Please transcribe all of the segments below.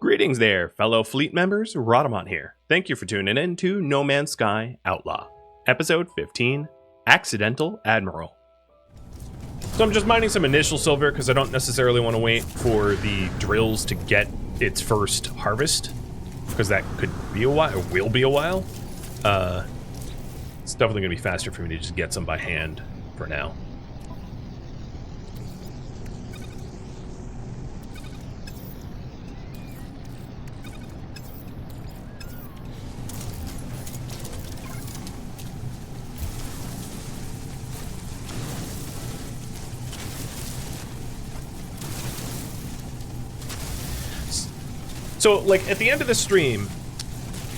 Greetings there, fellow fleet members. Rhadamant here. Thank you for tuning in to No Man's Sky Outlaw, Episode 15, Accidental Admiral. So I'm just mining some initial silver because I don't necessarily want to wait for the drills to get its first harvest, because that could be a while, or will be a while. It's definitely going to be faster for me to just get some by hand for now. So, like, at the end of the stream,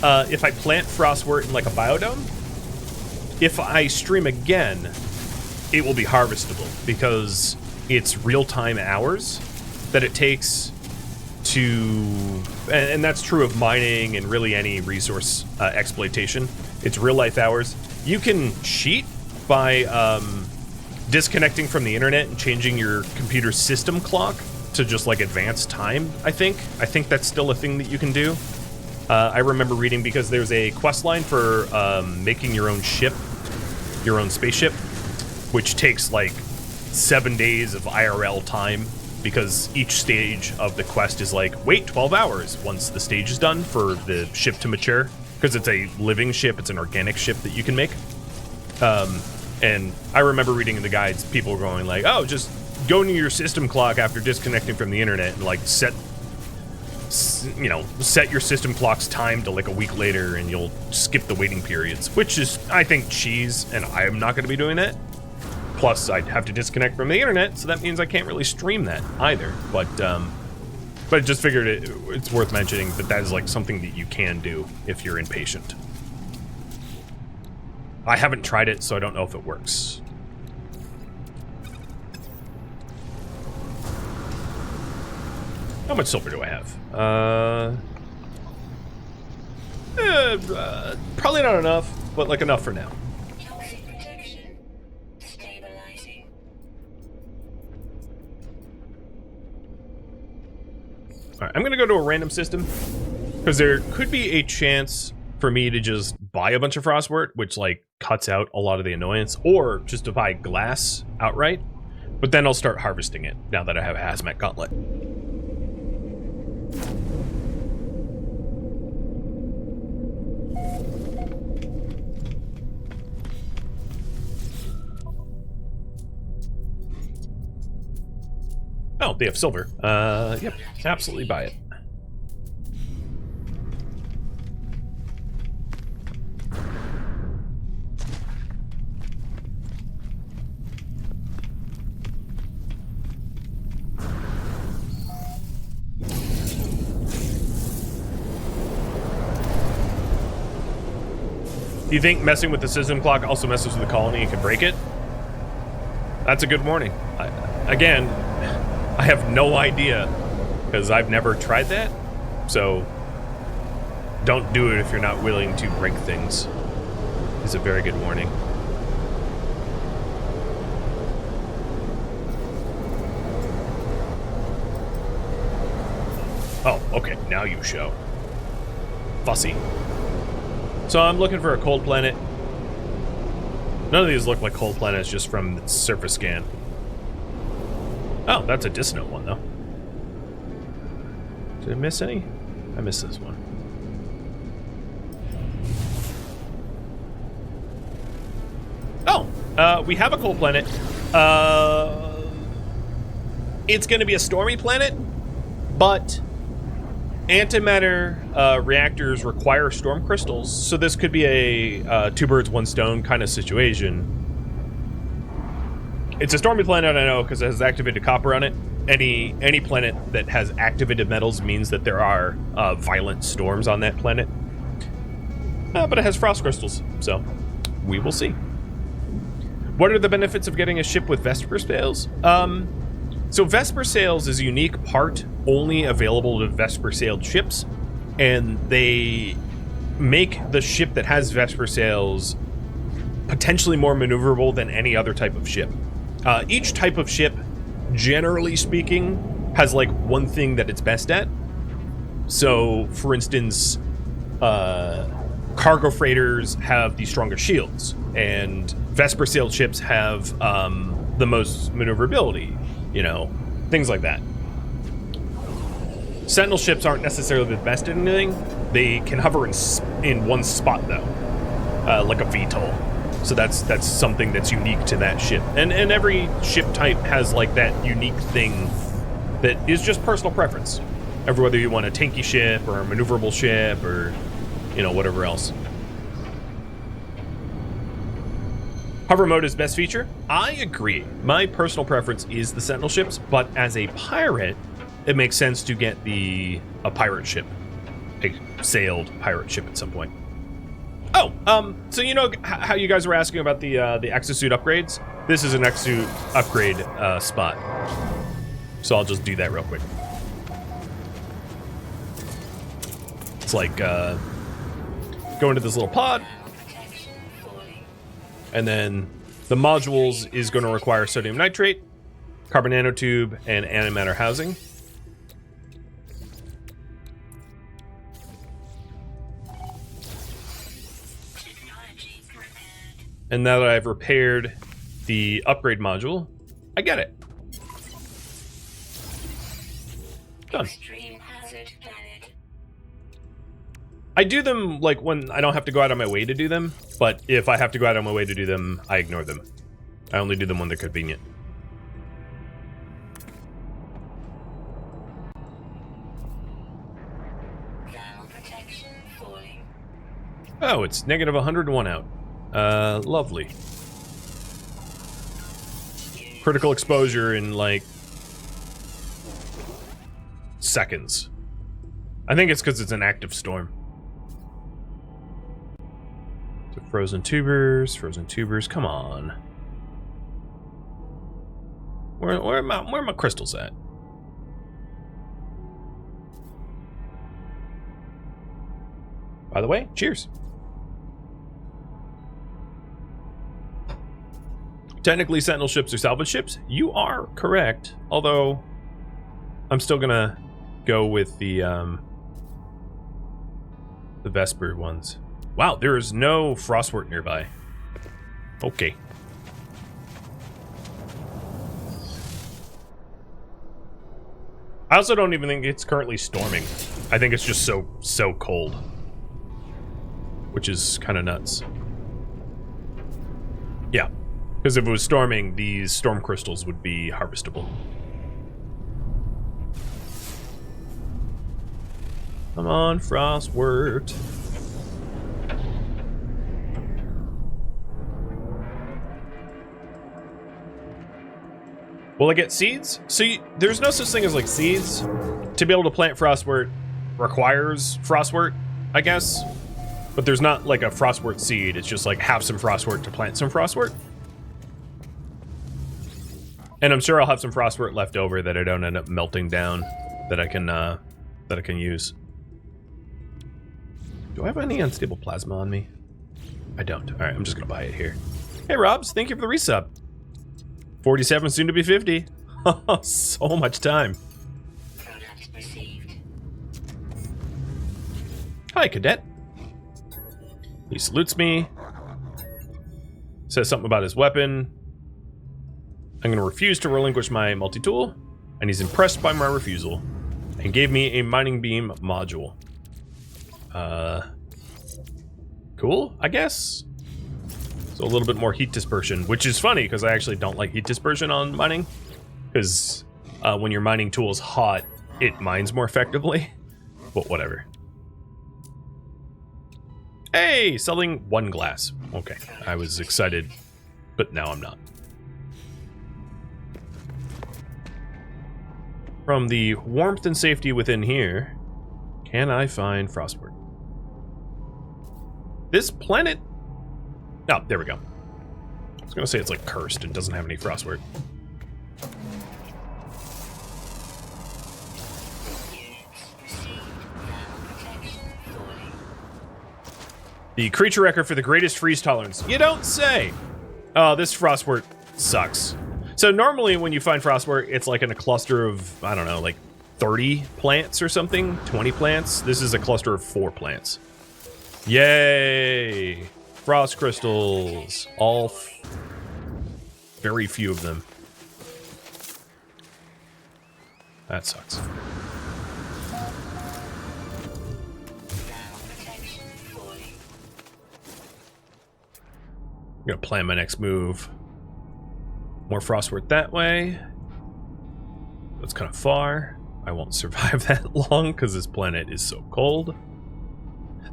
if I plant frostwort in, like, a biodome, if I stream again, it will be harvestable, because it's real-time hours that it takes to... And that's true of mining and really any resource exploitation. It's real-life hours. You can cheat by disconnecting from the internet and changing your computer's system clock to just like advanced time, I think. I think that's still a thing that you can do. I remember reading, because there's a quest line for making your own ship, your own spaceship, which takes like 7 days of IRL time, because each stage of the quest is like, wait 12 hours once the stage is done for the ship to mature, because it's a living ship, it's an organic ship that you can make. And I remember reading in the guides, people were going like, oh, just go into your system clock after disconnecting from the internet and like set your system clock's time to like a week later, and you'll skip the waiting periods, which is, I think, cheese, and I'm not going to be doing that. Plus, I'd have to disconnect from the internet, so that means I can't really stream that either. But I just figured it's worth mentioning that is like something that you can do if you're impatient. I haven't tried it, so I don't know if it works. How much silver do I have? Probably not enough, but like enough for now. Alright, I'm gonna go to a random system, because there could be a chance for me to just buy a bunch of frostwort, which like cuts out a lot of the annoyance, or just to buy glass outright, but then I'll start harvesting it now that I have a hazmat gauntlet. Oh, they have silver. Yep, absolutely buy it. Do you think messing with the system clock also messes with the colony and can break it? That's a good warning. Again, I have no idea, because I've never tried that, so don't do it if you're not willing to break things. It's a very good warning. Oh, okay, now you show. Fussy. So I'm looking for a cold planet. None of these look like cold planets just from the surface scan. Oh, that's a dissonant one, though. Did I miss any? I missed this one. Oh, we have a cold planet. It's going to be a stormy planet, but antimatter reactors require storm crystals, so this could be a two birds, one stone kind of situation. It's a stormy planet, I know, because it has activated copper on it. Any planet that has activated metals means that there are violent storms on that planet. But it has frost crystals, so we will see. What are the benefits of getting a ship with Vesper sails? So Vesper sails is a unique part only available to Vesper sailed ships, and they make the ship that has Vesper sails potentially more maneuverable than any other type of ship. Each type of ship, generally speaking, has like one thing that it's best at. So, for instance, cargo freighters have the strongest shields, and Vesper sailed ships have the most maneuverability, you know, things like that. Sentinel ships aren't necessarily the best at anything. They can hover in one spot, though, like a VTOL. So that's something that's unique to that ship. And every ship type has, like, that unique thing that is just personal preference. Whether you want a tanky ship or a maneuverable ship or, you know, whatever else. Hover mode is best feature. I agree. My personal preference is the Sentinel ships, but as a pirate, it makes sense to get a pirate ship, a sailed pirate ship at some point. Oh, so you know how you guys were asking about the exosuit upgrades? This is an exosuit upgrade spot. So I'll just do that real quick. It's like go into this little pod, and then the modules is going to require sodium nitrate, carbon nanotube, and antimatter housing. And now that I've repaired the upgrade module, I get it. Done. I do them like when I don't have to go out of my way to do them, but if I have to go out of my way to do them, I ignore them. I only do them when they're convenient. Oh, it's negative 101 out. Lovely. Critical exposure in, like, seconds. I think it's because it's an active storm. So frozen tubers, come on. Where are my crystals at? By the way, cheers. Technically, Sentinel ships are salvage ships. You are correct. Although, I'm still gonna go with the Vesper ones. Wow, there is no Frostwort nearby. Okay. I also don't even think it's currently storming. I think it's just so cold. Which is kind of nuts. Yeah. Because if it was storming, these storm crystals would be harvestable. Come on, Frostwort. Will I get seeds? See, there's no such thing as, like, seeds. To be able to plant Frostwort requires Frostwort, I guess. But there's not, like, a Frostwort seed. It's just, like, have some Frostwort to plant some Frostwort. And I'm sure I'll have some Frostwort left over that I don't end up melting down that I can use. Do I have any unstable plasma on me? I don't. All right, I'm just gonna buy it here. Hey, Robs, thank you for the resub. 47, soon to be 50. So much time. Hi, Cadet. He salutes me. Says something about his weapon. I'm going to refuse to relinquish my multi-tool, and he's impressed by my refusal, and gave me a mining beam module. Cool, I guess. So a little bit more heat dispersion, which is funny, because I actually don't like heat dispersion on mining, because when your mining tool is hot, it mines more effectively, but whatever. Hey, selling 1 glass. Okay, I was excited, but now I'm not. From the warmth and safety within here, can I find Frostwort? This planet... Oh, there we go. I was gonna say it's like cursed and doesn't have any Frostwort. The creature record for the greatest freeze tolerance. You don't say! Oh, this Frostwort sucks. So normally when you find Frostwort, it's like in a cluster of, I don't know, like 30 plants or something, 20 plants. This is a cluster of 4 plants. Yay! Frost crystals. Very few of them. That sucks. I'm gonna plan my next move. More frostwort that way. That's kind of far. I won't survive that long because this planet is so cold.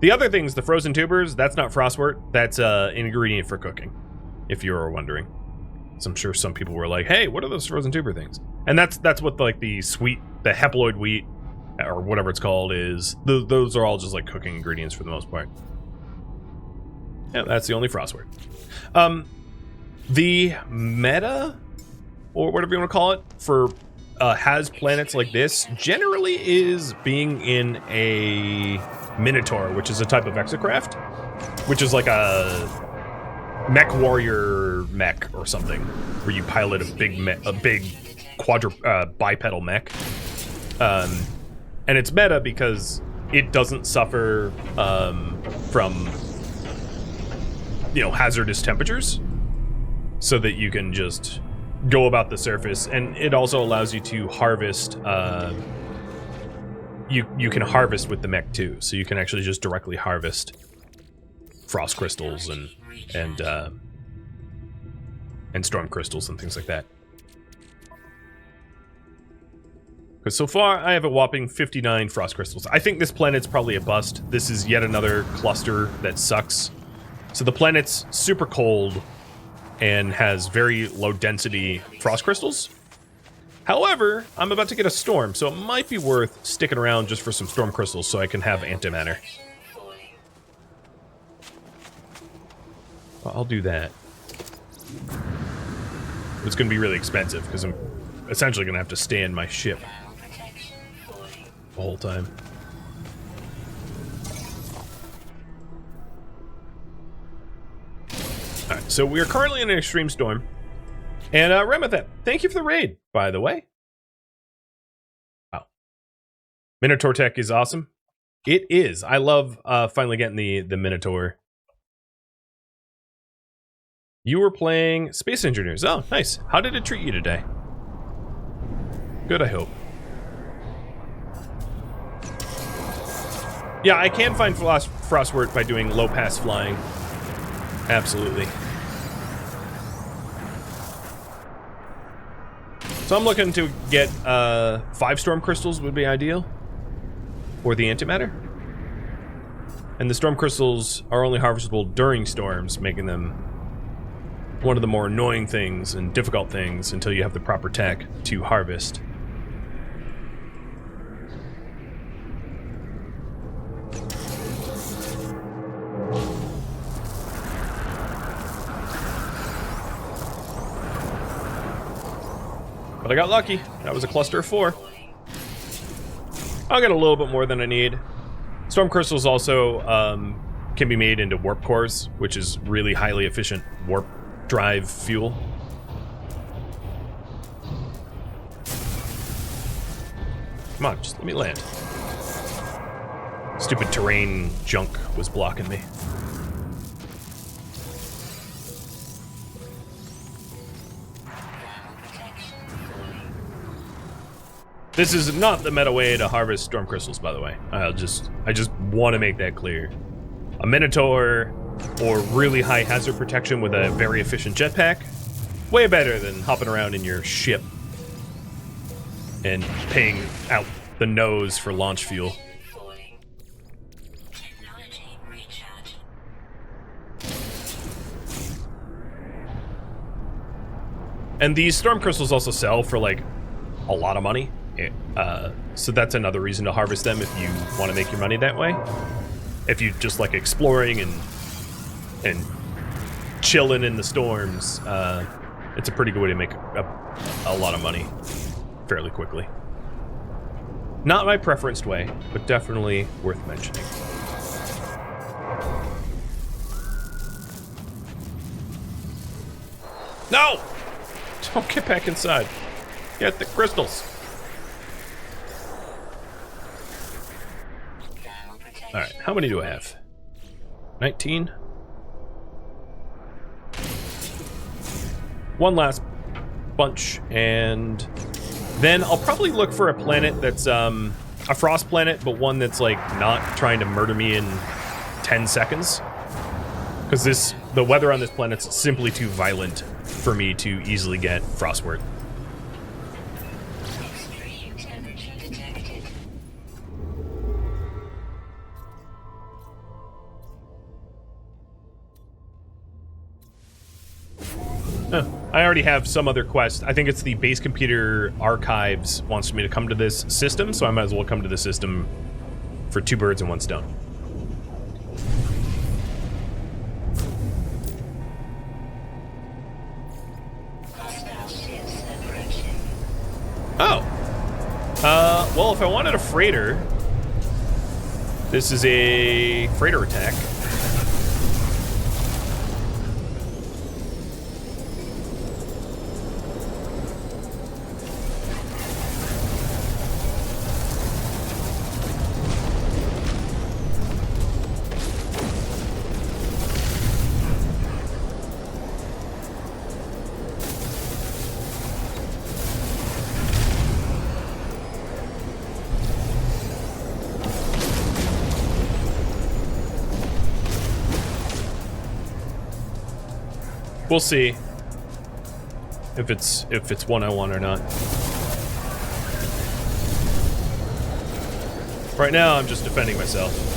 The other things, the frozen tubers, that's not frostwort. That's an ingredient for cooking, if you were wondering. So I'm sure some people were like, hey, what are those frozen tuber things? And that's what like the haploid wheat, or whatever it's called, is. Those are all just like cooking ingredients for the most part. Yeah, that's the only frostwort. The meta, or whatever you want to call it, for has planets like this generally is being in a Minotaur, which is a type of exocraft, which is like a mech warrior mech or something, where you pilot a big bipedal mech. And it's meta because it doesn't suffer from hazardous temperatures, so that you can just go about the surface. And it also allows you to harvest. You can harvest with the mech too, so you can actually just directly harvest frost crystals and storm crystals and things like that. Because so far I have a whopping 59 frost crystals. I think this planet's probably a bust. This is yet another cluster that sucks. So the planet's super cold and has very low density frost crystals. However, I'm about to get a storm, so it might be worth sticking around just for some storm crystals so I can have antimatter. I'll do that. It's going to be really expensive because I'm essentially going to have to stay in my ship the whole time. Alright, so we are currently in an extreme storm. And Rhadamant, thank you for the raid, by the way. Wow. Minotaur tech is awesome. It is. I love finally getting the Minotaur. You were playing Space Engineers. Oh, nice. How did it treat you today? Good, I hope. Yeah, I can find frostwort by doing low-pass flying. Absolutely. So I'm looking to get 5 storm crystals would be ideal. Or the antimatter. And the storm crystals are only harvestable during storms, making them one of the more annoying things and difficult things until you have the proper tech to harvest. But I got lucky. That was a cluster of 4. I'll get a little bit more than I need. Storm crystals also can be made into warp cores, which is really highly efficient warp drive fuel. Come on, just let me land. Stupid terrain junk was blocking me. This is not the meta way to harvest storm crystals, by the way. I just want to make that clear. A Minotaur or really high hazard protection with a very efficient jetpack, way better than hopping around in your ship and paying out the nose for launch fuel. And these storm crystals also sell for like a lot of money. So that's another reason to harvest them if you want to make your money that way. If you just like exploring and chilling in the storms, it's a pretty good way to make a lot of money fairly quickly. Not my preferenced way, but definitely worth mentioning. No! Don't get back inside. Get the crystals. Alright, how many do I have? 19? One last bunch, and then I'll probably look for a planet that's a frost planet, but one that's like not trying to murder me in 10 seconds. Because the weather on this planet's simply too violent for me to easily get frostwort. Oh, I already have some other quest. I think it's the base computer archives wants me to come to this system, so I might as well come to the system for 2 birds and 1 stone. Oh. Well, if I wanted a freighter, this is a freighter attack. We'll see if it's one I want or not. Right now, I'm just defending myself.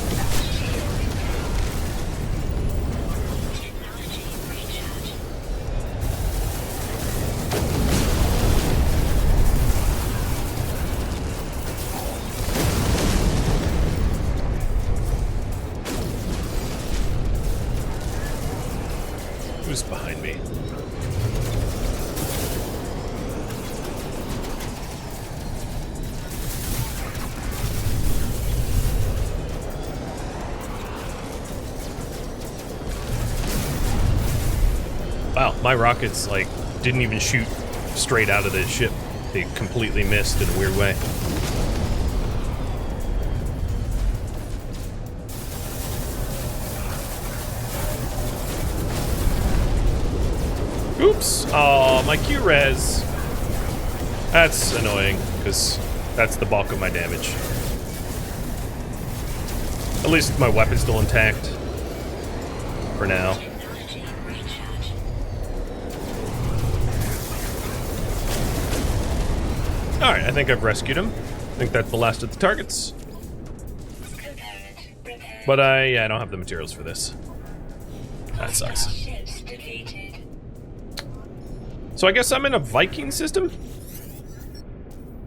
Who's behind me? Wow, my rockets, like, didn't even shoot straight out of the ship. They completely missed in a weird way. Oops! Oh, my Q-res. That's annoying, because that's the bulk of my damage. At least my weapon's still intact. For now. Alright, I think I've rescued him. I think that's the last of the targets. But I don't have the materials for this. That sucks. So I guess I'm in a Viking system?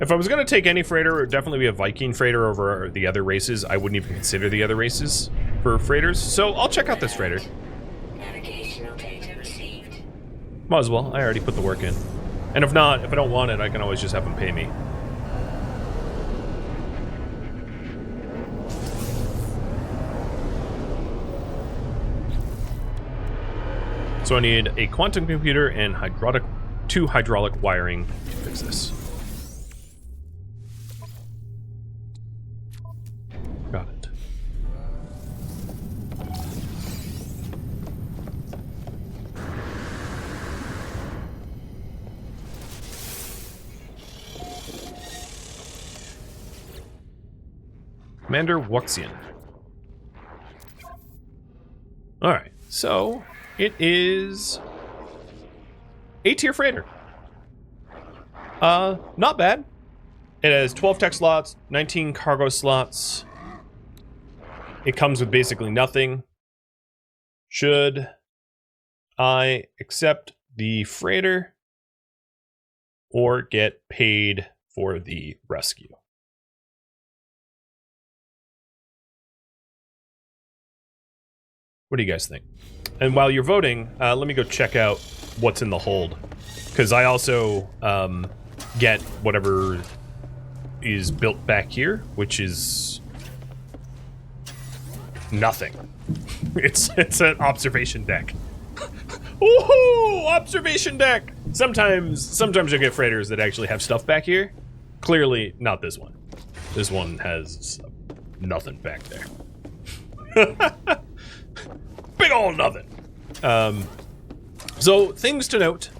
If I was going to take any freighter, it would definitely be a Viking freighter over the other races. I wouldn't even consider the other races for freighters. So I'll check out this freighter. Might as well. I already put the work in. And if not, if I don't want it, I can always just have them pay me. So I need a quantum computer and two hydraulic wiring to fix this. Got it. Commander Wuxian. Alright, so it is A-tier freighter. Not bad. It has 12 tech slots, 19 cargo slots. It comes with basically nothing. Should I accept the freighter or get paid for the rescue? What do you guys think? And while you're voting, let me go check out what's in the hold. Because I also get whatever is built back here, which is nothing. It's an observation deck. Woohoo! Observation deck! Sometimes you'll get freighters that actually have stuff back here. Clearly not this one. This one has nothing back there. Big ol' nothing. So, things to note.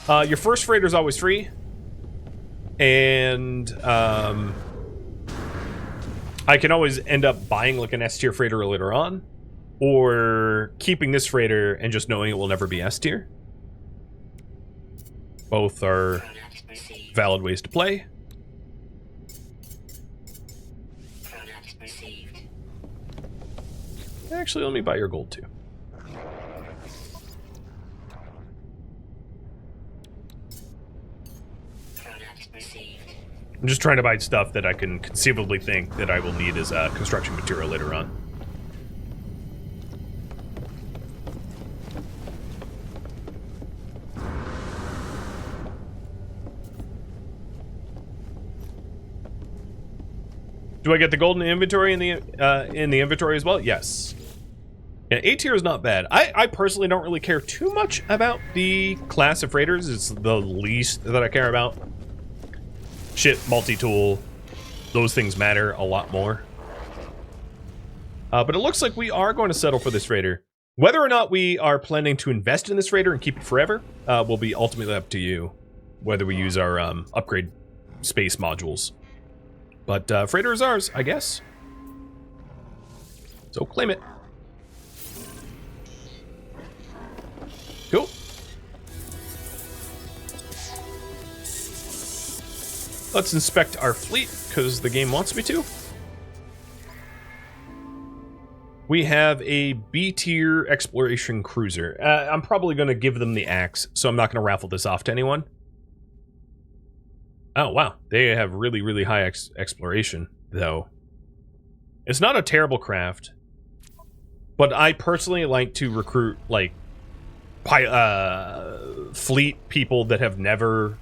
Your first freighter is always free. And, I can always end up buying like an S tier freighter later on. Or keeping this freighter and just knowing it will never be S tier. Both are valid ways to play. Actually, let me buy your gold too. I'm just trying to buy stuff that I can conceivably think that I will need as construction material later on. Do I get the golden inventory in the inventory as well? Yes. Yeah, A tier is not bad. I personally don't really care too much about the class of freighters. It's the least that I care about. Ship, multi-tool, those things matter a lot more. But it looks like we are going to settle for this freighter. Whether or not we are planning to invest in this freighter and keep it forever will be ultimately up to you. Whether we use our upgrade space modules. But freighter is ours, I guess. So claim it. Cool. Let's inspect our fleet, because the game wants me to. We have a B tier exploration cruiser. I'm probably going to give them the axe, so I'm not going to raffle this off to anyone. Oh, wow. They have really, really high exploration, though. It's not a terrible craft, but I personally like to recruit, like, fleet people that have never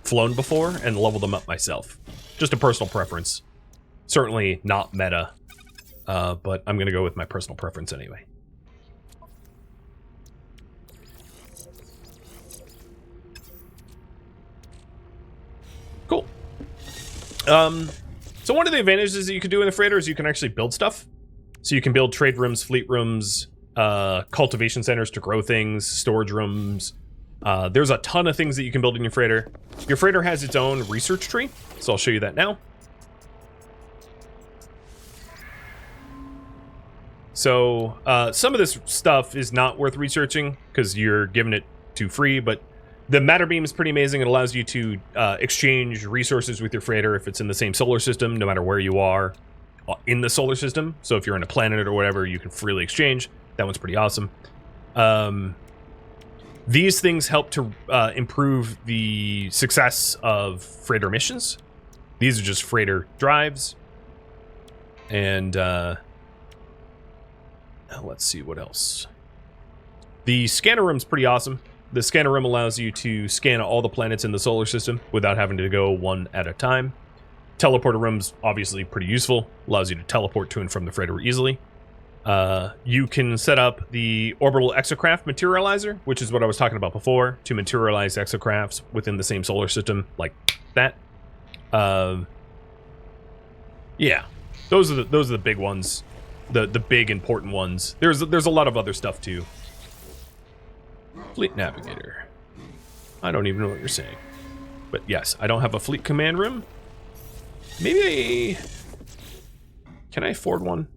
flown before and level them up myself. Just a personal preference. Certainly not meta, but I'm going to go with my personal preference anyway. Cool. So one of the advantages that you can do in the freighter is you can actually build stuff. So you can build trade rooms, fleet rooms, cultivation centers to grow things, storage rooms. There's a ton of things that you can build in your freighter. Your freighter has its own research tree, so I'll show you that now. So some of this stuff is not worth researching because you're giving it to free, but the matter beam is pretty amazing. It allows you to exchange resources with your freighter if it's in the same solar system, no matter where you are in the solar system. So if you're on a planet or whatever, you can freely exchange. That one's pretty awesome. These things help to improve the success of freighter missions. These are just freighter drives. And let's see what else. The scanner room's pretty awesome. The scanner room allows you to scan all the planets in the solar system without having to go one at a time. Teleporter room's obviously pretty useful. Allows you to teleport to and from the freighter easily. You can set up the orbital exocraft materializer, which is what I was talking about before, to materialize exocrafts within the same solar system, like that. Yeah, those are the big ones, the big important ones. There's a lot of other stuff too. Fleet navigator. I don't even know what you're saying, but yes, I don't have a fleet command room. Maybe can I afford one?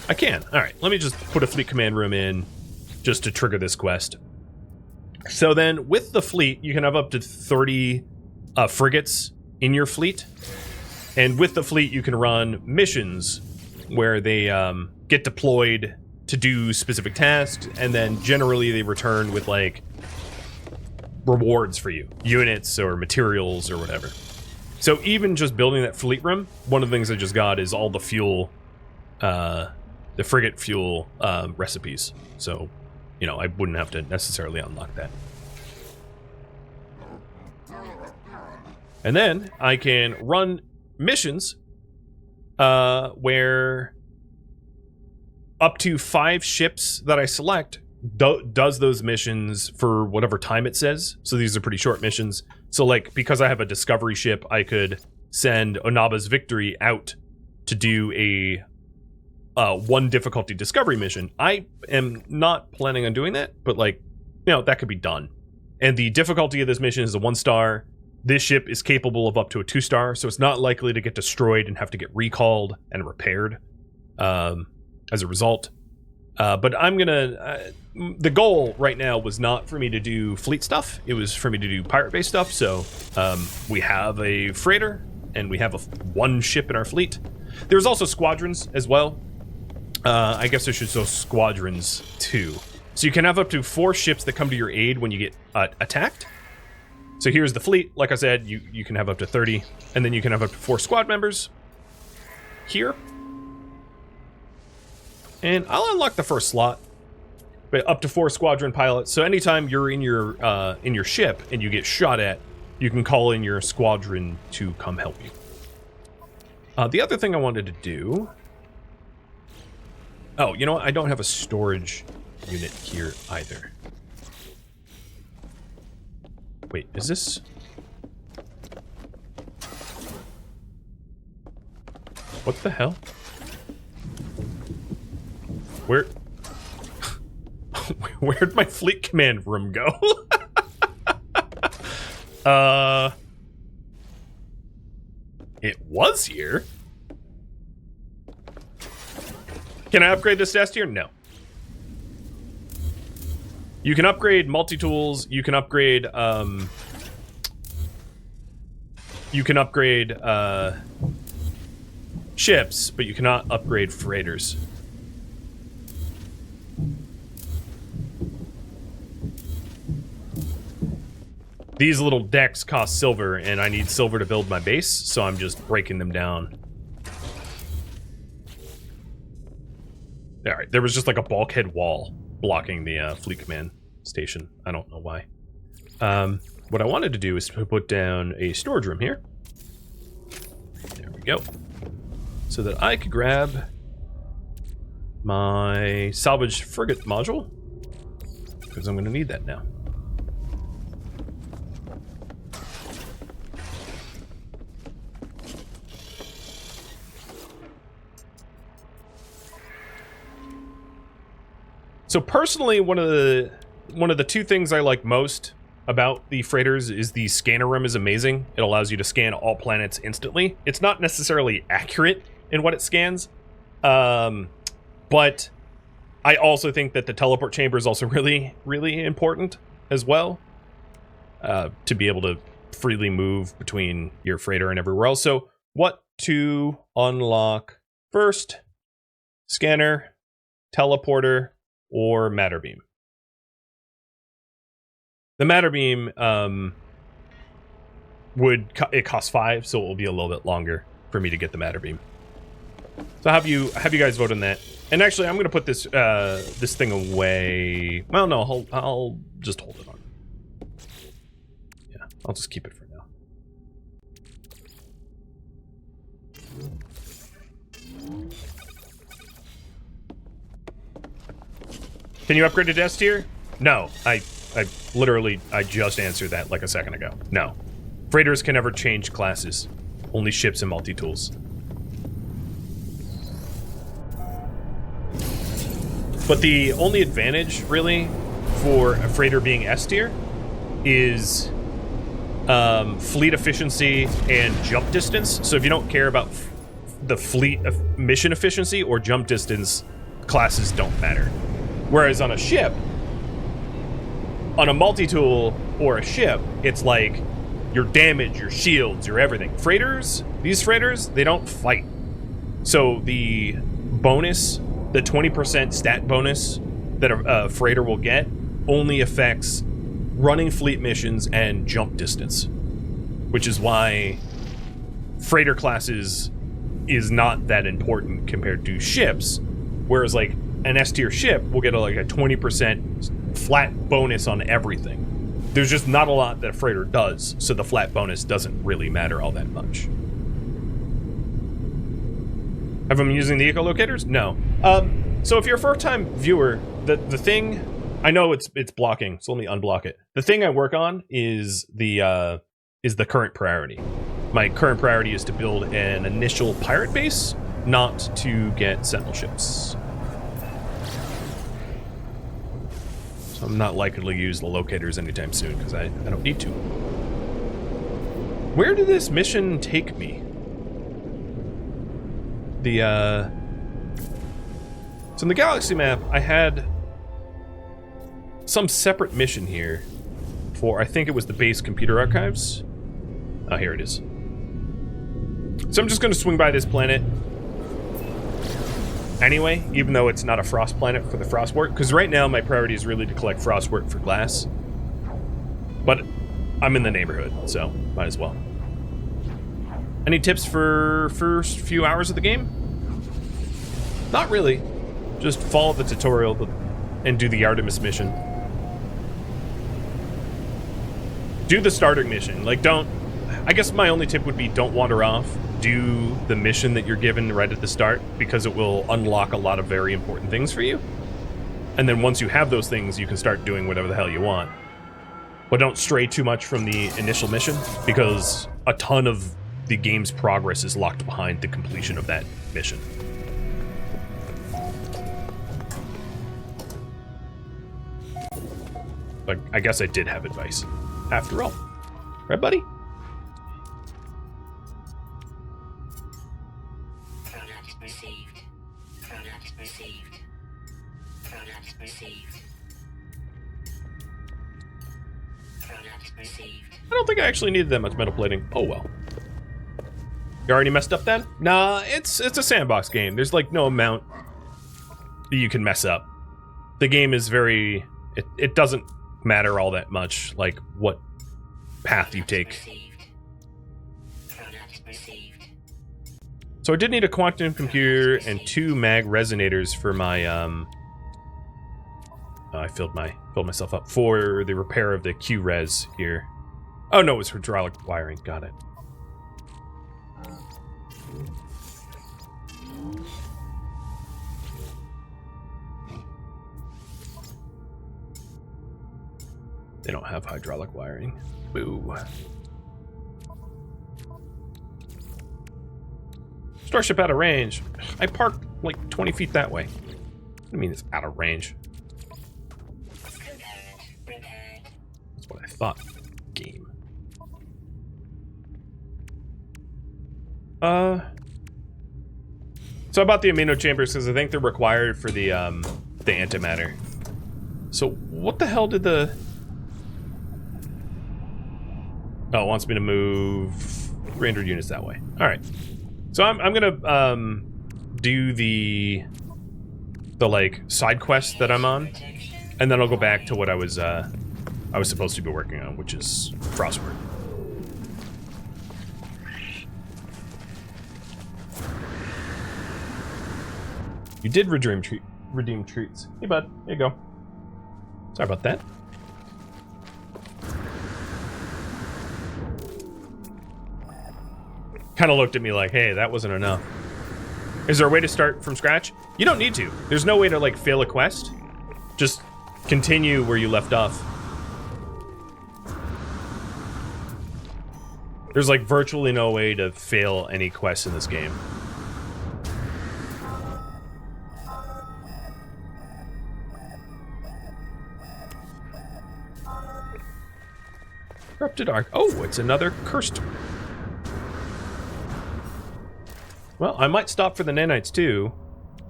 I can. All right, let me just put a fleet command room in just to trigger this quest. So then with the fleet, you can have up to 30 frigates in your fleet. And with the fleet, you can run missions where they get deployed to do specific tasks. And then generally they return with like rewards for you, units or materials or whatever. So even just building that fleet room, one of the things I just got is all the fuel, the frigate fuel recipes. So, you know, I wouldn't have to necessarily unlock that. And then I can run missions where up to 5 ships that I select does those missions for whatever time it says. So these are pretty short missions. So like, because I have a discovery ship, I could send Onaba's Victory out to do a one difficulty discovery mission. I am not planning on doing that, but like, you know, that could be done. And the difficulty of this mission is a 1-star. This ship is capable of up to a 2-star, so it's not likely to get destroyed and have to get recalled and repaired as a result. But I'm gonna... the goal right now was not for me to do fleet stuff. It was for me to do pirate-based stuff, so we have a freighter, and we have one ship in our fleet. There's also squadrons as well. I guess I should show squadrons too. So you can have up to 4 ships that come to your aid when you get attacked. So here's the fleet. Like I said, you can have up to 30, and then you can have up to 4 squad members here. And I'll unlock the first slot, but up to 4 squadron pilots. So anytime you're in your ship and you get shot at, you can call in your squadron to come help you. The other thing I wanted to do... Oh, you know what? I don't have a storage unit here either. Wait, is this... What the hell? Where'd my fleet command room go? It was here. Can I upgrade this to S tier? No. You can upgrade multi-tools, you can upgrade ships, but you cannot upgrade freighters. These little decks cost silver, and I need silver to build my base, so I'm just breaking them down. Alright, there was just like a bulkhead wall blocking the fleet command station. I don't know why. What I wanted to do is to put down a storage room here. There we go. So that I could grab my salvage frigate module, because I'm going to need that now. So personally, one of the 2 things I like most about the freighters is the scanner room is amazing. It allows you to scan all planets instantly. It's not necessarily accurate in what it scans, but I also think that the teleport chamber is also really, really important as well, to be able to freely move between your freighter and everywhere else. So what to unlock first? Scanner, teleporter, or matter beam. The matter beam it costs 5, so it will be a little bit longer for me to get the matter beam. So have you guys vote on that? And actually, I'm gonna put this this thing away. Well, no, I'll just hold it on. Yeah, I'll just keep it for now. Can you upgrade to S tier? No, I literally just answered that like a second ago. No. Freighters can never change classes. Only ships and multi-tools. But the only advantage, really, for a freighter being S tier is fleet efficiency and jump distance. So if you don't care about the fleet mission efficiency or jump distance, classes don't matter. Whereas on a ship, on a multi-tool or a ship, it's like your damage, your shields, your everything. Freighters, these freighters, they don't fight. So the bonus, the 20% stat bonus that a freighter will get only affects running fleet missions and jump distance, which is why freighter classes is not that important compared to ships, whereas like an S tier ship will get like a 20% flat bonus on everything. There's just not a lot that a freighter does, so the flat bonus doesn't really matter all that much. Have I been using the echolocators? No. So if you're a first-time viewer, the thing, I know it's blocking, so let me unblock it. The thing I work on is the current priority. My current priority is to build an initial pirate base not to get sentinel ships. So I'm not likely to use the locators anytime soon because I don't need to. Where did this mission take me? So in the galaxy map, I had some separate mission here for, I think it was the base computer archives. Oh, here it is. So I'm just going to swing by this planet anyway, even though it's not a frost planet for the frostwort, because right now my priority is really to collect frostwort for glass. But I'm in the neighborhood, so might as well. Any tips for first few hours of the game? Not really. Just follow the tutorial and do the Artemis mission. Do the starter mission. Like, don't... I guess my only tip would be don't wander off. Do the mission that you're given right at the start, because it will unlock a lot of very important things for you. And then once you have those things, you can start doing whatever the hell you want. But don't stray too much from the initial mission, because a ton of the game's progress is locked behind the completion of that mission. But I guess I did have advice, after all. Right, buddy? Product received. Product received. Product received. Product received. I don't think I actually needed that much metal plating. Oh well. You already messed up then? Nah, it's a sandbox game. There's like no amount that you can mess up. The game is very... It doesn't matter all that much, like what path you take. So I did need a quantum computer and 2 mag resonators for my I filled myself up for the repair of the Q-res here. Oh no, it was hydraulic wiring. Got it. They don't have hydraulic wiring. Boo. Starship out of range. I parked like 20 feet that way. What do you mean it's out of range? That's what I thought. Game. So I bought the amino chambers because I think they're required for the antimatter. So what the hell did the... Oh, it wants me to move 300 units that way. All right. So I'm gonna do the like side quest that I'm on, and then I'll go back to what I was supposed to be working on, which is frostwork. You did redeem treats. Hey bud, here you go. Sorry about that. Kind of looked at me like, hey, that wasn't enough. Is there a way to start from scratch? You don't need to. There's no way to like fail a quest. Just continue where you left off. There's like virtually no way to fail any quest in this game. Corrupted Ark. Oh, it's another cursed. Well, I might stop for the nanites too.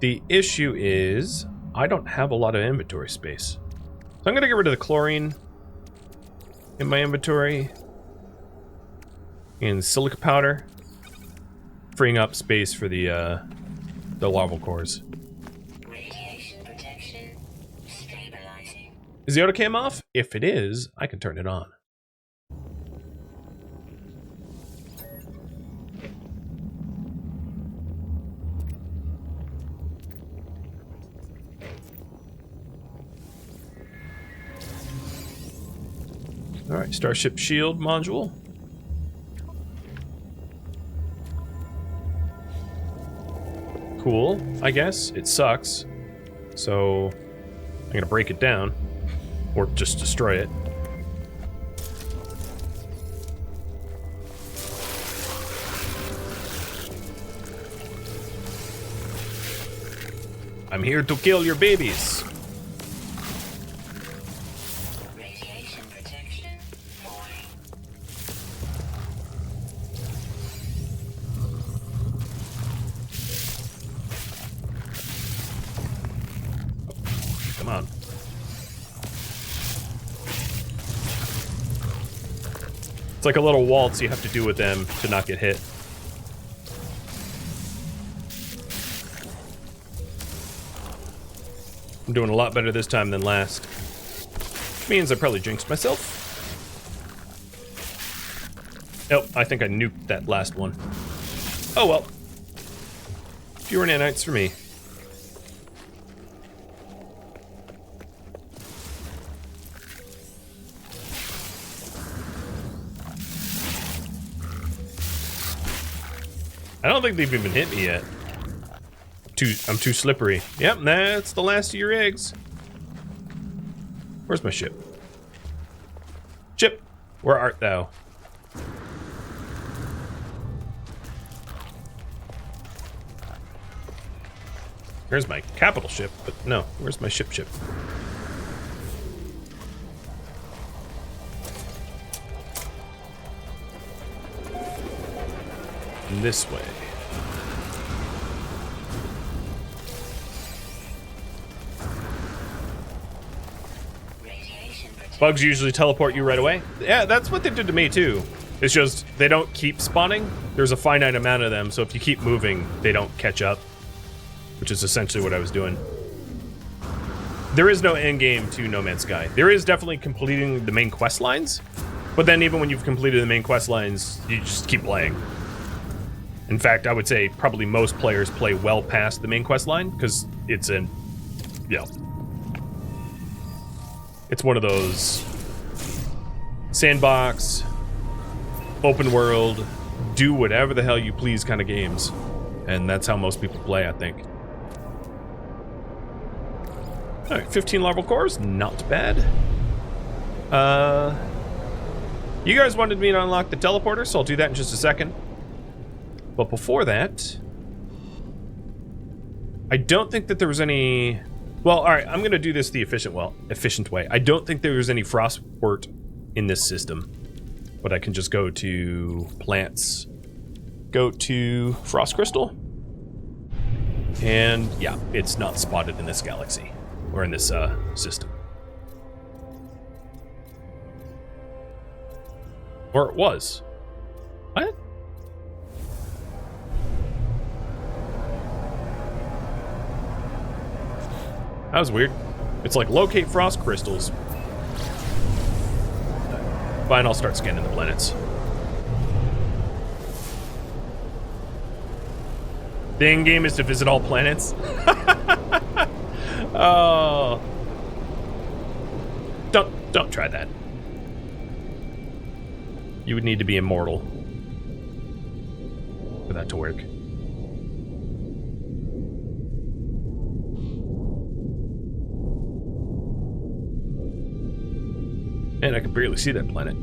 The issue is I don't have a lot of inventory space. So I'm gonna get rid of the chlorine in my inventory and silica powder, freeing up space for the larval cores. Radiation protection stabilizing. Is the autocam off? If it is, I can turn it on. Alright, Starship Shield module. Cool, I guess. It sucks. So, I'm gonna break it down. Or just destroy it. I'm here to kill your babies. Radiation protection falling. Come on. It's like a little waltz you have to do with them to not get hit. I'm doing a lot better this time than last. Which means I probably jinxed myself. Oh, I think I nuked that last one. Oh well. Fewer nanites for me. I don't think they've even hit me yet. I'm too slippery. Yep, that's the last of your eggs. Where's my ship? Ship, where art thou? Here's my capital ship, but no, where's my ship? This way. Bugs usually teleport you right away. Yeah, that's what they did to me too. It's just they don't keep spawning. There's a finite amount of them, so if you keep moving, they don't catch up, which is essentially what I was doing. There is no end game to No Man's Sky. There is definitely completing the main quest lines, but then even when you've completed the main quest lines, you just keep playing. In fact, I would say probably most players play well past the main quest line because it's an, it's one of those sandbox, open world, do whatever the hell you please kind of games. And that's how most people play, I think. Alright, 15 larval cores, not bad. You guys wanted me to unlock the teleporter, so I'll do that in just a second. But before that, I don't think that there was any... Well, alright, I'm gonna do this the efficient way. I don't think there was any frostwort in this system. But I can just go to plants, go to frost crystal, and yeah, it's not spotted in this galaxy, or in this system. Or it was. What? That was weird. It's like locate frost crystals. Fine, I'll start scanning the planets. The end game is to visit all planets. Oh. Don't try that. You would need to be immortal for that to work. And I can barely see that planet.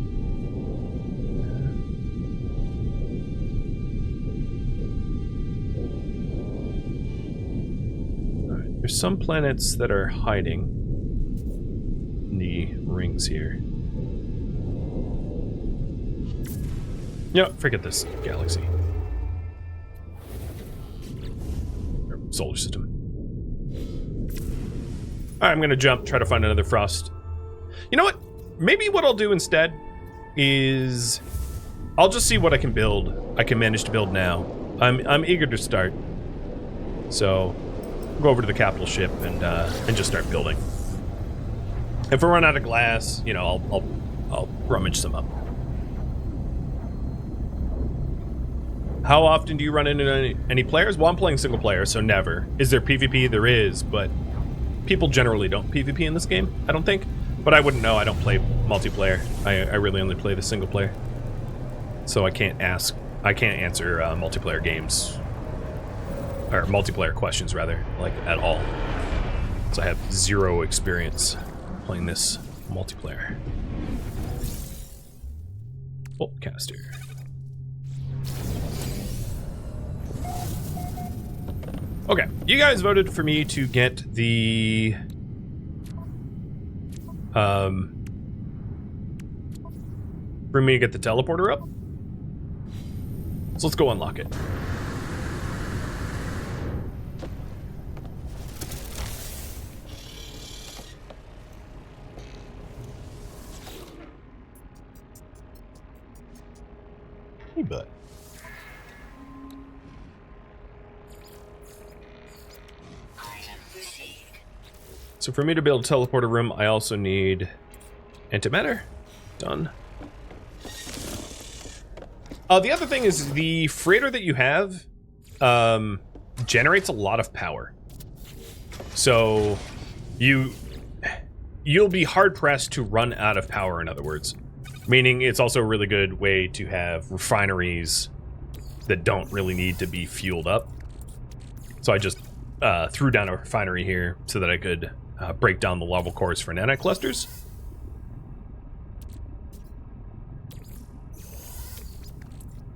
Alright, there's some planets that are hiding in the rings here. You know, forget this galaxy. Or solar system. Alright, I'm gonna jump, try to find another frost. You know what? Maybe what I'll do instead is I'll just see what I can build. I can manage to build now. I'm eager to start. So I'll go over to the capital ship and just start building. If I run out of glass, you know, I'll rummage some up. How often do you run into any players? Well, I'm playing single player, so never. Is there PvP? There is, but people generally don't PvP in this game, I don't think. But I wouldn't know, I don't play multiplayer. I really only play the single player. So I can't answer multiplayer games, or multiplayer questions rather, like at all. So I have zero experience playing this multiplayer. Oh, canister. Okay, you guys voted for me to get the... for me to get the teleporter up. So let's go unlock it. Hey, bud. So for me to build a teleporter room, I also need antimatter. Done. The other thing is the freighter that you have generates a lot of power. So you'll be hard pressed to run out of power, in other words. Meaning it's also a really good way to have refineries that don't really need to be fueled up. So I just threw down a refinery here so that I could break down the lava cores for nanite clusters.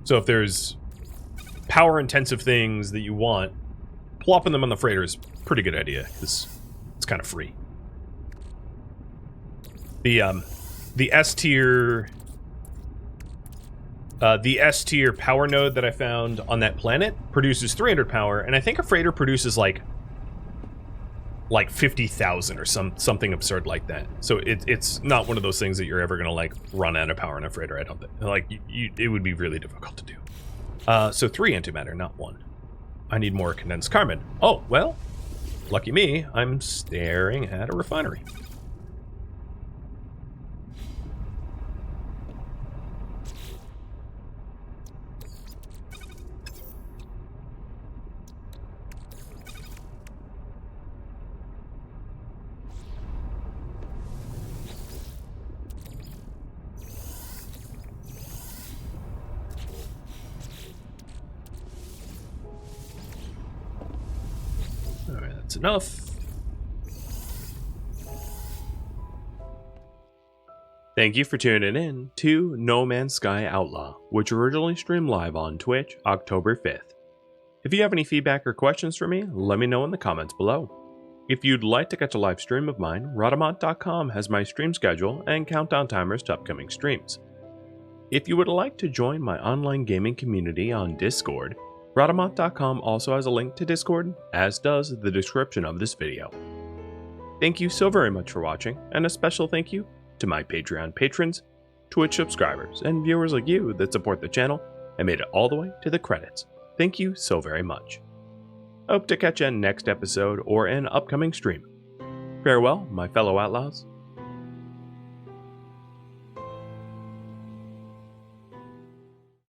So if there's power-intensive things that you want, plopping them on the freighter is a pretty good idea, because it's kind of free. The S tier power node that I found on that planet produces 300 power, and I think a freighter produces like 50,000 or something absurd like that. So it's not one of those things that you're ever gonna like run out of power in a freighter. I don't think. Like it would be really difficult to do. So 3 antimatter, not 1. I need more condensed carbon. Oh well, lucky me. I'm staring at a refinery. That's enough. Thank you for tuning in to No Man's Sky Outlaw, which originally streamed live on Twitch October 5th. If you have any feedback or questions for me, let me know in the comments below. If you'd like to catch a live stream of mine, Rhadamant.com has my stream schedule and countdown timers to upcoming streams. If you would like to join my online gaming community on Discord, Rhadamant.com also has a link to Discord, as does the description of this video. Thank you so very much for watching, and a special thank you to my Patreon patrons, Twitch subscribers, and viewers like you that support the channel and made it all the way to the credits. Thank you so very much. I hope to catch you in next episode or an upcoming stream. Farewell, my fellow outlaws,